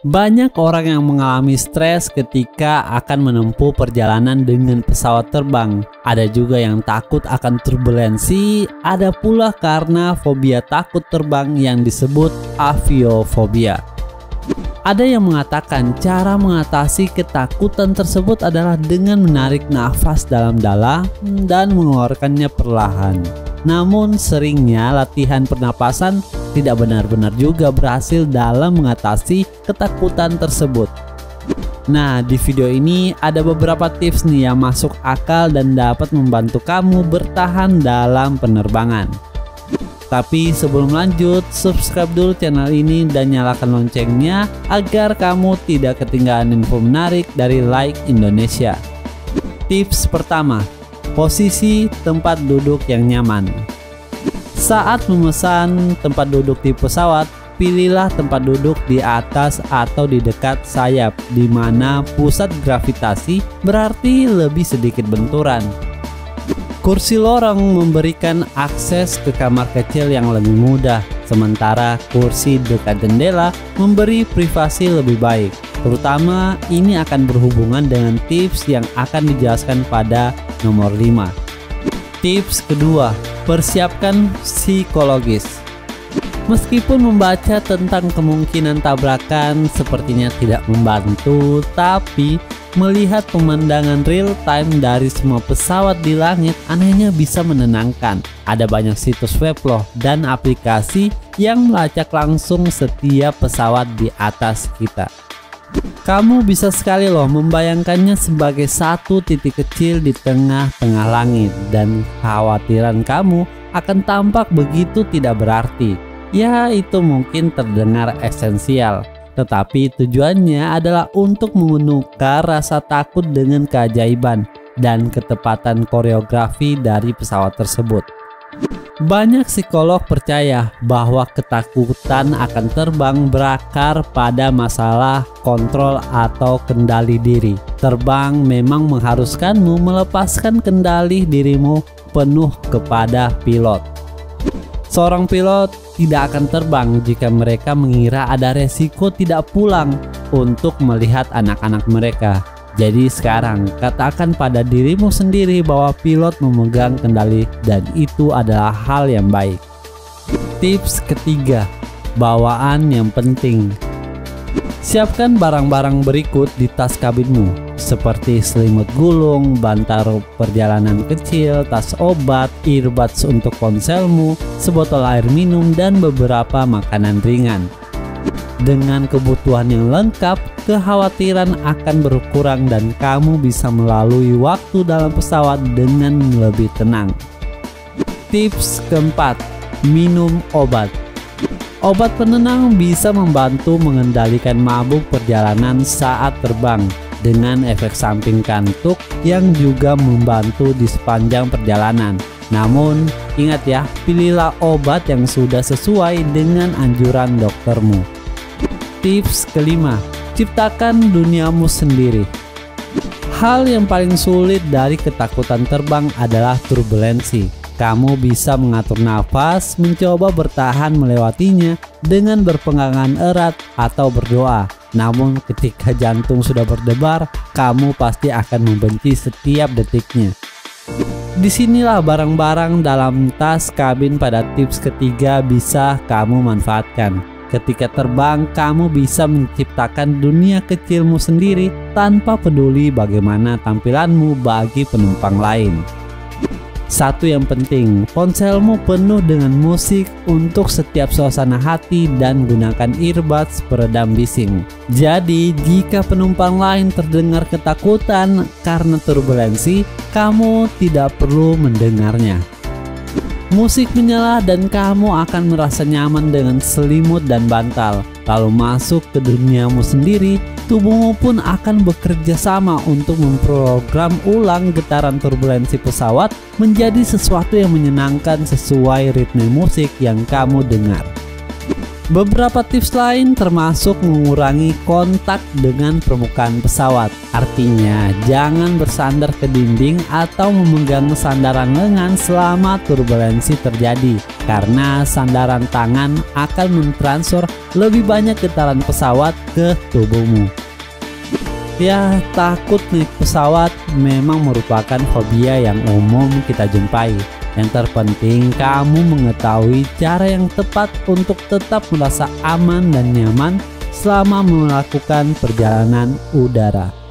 Banyak orang yang mengalami stres ketika akan menempuh perjalanan dengan pesawat terbang. Ada juga yang takut akan turbulensi, ada pula karena fobia takut terbang yang disebut aviofobia. Ada yang mengatakan cara mengatasi ketakutan tersebut adalah dengan menarik nafas dalam-dalam dan mengeluarkannya perlahan. Namun seringnya latihan pernapasan tidak benar-benar juga berhasil dalam mengatasi ketakutan tersebut. Nah, di video ini ada beberapa tips nih yang masuk akal dan dapat membantu kamu bertahan dalam penerbangan. Tapi sebelum lanjut, subscribe dulu channel ini dan nyalakan loncengnya agar kamu tidak ketinggalan info menarik dari Like Indonesia. Tips pertama, posisi tempat duduk yang nyaman. Saat memesan tempat duduk di pesawat, pilihlah tempat duduk di atas atau di dekat sayap, di mana pusat gravitasi berarti lebih sedikit benturan. Kursi lorong memberikan akses ke kamar kecil yang lebih mudah, sementara kursi dekat jendela memberi privasi lebih baik. Terutama ini akan berhubungan dengan tips yang akan dijelaskan pada nomor 5. Tips kedua, persiapkan psikologis. Meskipun membaca tentang kemungkinan tabrakan sepertinya tidak membantu, tapi melihat pemandangan real time dari semua pesawat di langit anehnya bisa menenangkan. Ada banyak situs web loh dan aplikasi yang melacak langsung setiap pesawat di atas kita. Kamu bisa sekali loh membayangkannya sebagai satu titik kecil di tengah-tengah langit, dan kekhawatiran kamu akan tampak begitu tidak berarti. Ya, itu mungkin terdengar esensial, tetapi tujuannya adalah untuk menukar rasa takut dengan keajaiban dan ketepatan koreografi dari pesawat tersebut. Banyak psikolog percaya bahwa ketakutan akan terbang berakar pada masalah kontrol atau kendali diri. Terbang memang mengharuskanmu melepaskan kendali dirimu penuh kepada pilot. Seorang pilot tidak akan terbang jika mereka mengira ada resiko tidak pulang untuk melihat anak-anak mereka. Jadi sekarang katakan pada dirimu sendiri bahwa pilot memegang kendali dan itu adalah hal yang baik. Tips ketiga, bawaan yang penting. Siapkan barang-barang berikut di tas kabinmu, seperti selimut gulung, bantal perjalanan kecil, tas obat, earbuds untuk ponselmu, sebotol air minum, dan beberapa makanan ringan. Dengan kebutuhan yang lengkap, kekhawatiran akan berkurang dan kamu bisa melalui waktu dalam pesawat dengan lebih tenang. Tips keempat, minum obat. Obat penenang bisa membantu mengendalikan mabuk perjalanan saat terbang, dengan efek samping kantuk yang juga membantu di sepanjang perjalanan. Namun, ingat ya, pilihlah obat yang sudah sesuai dengan anjuran doktermu. Tips kelima, ciptakan duniamu sendiri. Hal yang paling sulit dari ketakutan terbang adalah turbulensi. Kamu bisa mengatur nafas, mencoba bertahan melewatinya dengan berpegangan erat atau berdoa. Namun ketika jantung sudah berdebar, kamu pasti akan membenci setiap detiknya. Disinilah barang-barang dalam tas kabin pada tips ketiga bisa kamu manfaatkan. Ketika terbang, kamu bisa menciptakan dunia kecilmu sendiri tanpa peduli bagaimana tampilanmu bagi penumpang lain. Satu yang penting, ponselmu penuh dengan musik untuk setiap suasana hati dan gunakan earbuds peredam bising. Jadi, jika penumpang lain terdengar ketakutan karena turbulensi, kamu tidak perlu mendengarnya. Musik menyala dan kamu akan merasa nyaman dengan selimut dan bantal. Lalu masuk ke duniamu sendiri, tubuhmu pun akan bekerja sama untuk memprogram ulang getaran turbulensi pesawat menjadi sesuatu yang menyenangkan sesuai ritme musik yang kamu dengar. Beberapa tips lain termasuk mengurangi kontak dengan permukaan pesawat. Artinya, jangan bersandar ke dinding atau memegang sandaran lengan selama turbulensi terjadi, karena sandaran tangan akan mentransfer lebih banyak getaran pesawat ke tubuhmu. Ya, takut naik pesawat memang merupakan fobia yang umum kita jumpai. Yang terpenting, kamu mengetahui cara yang tepat untuk tetap merasa aman dan nyaman selama melakukan perjalanan udara.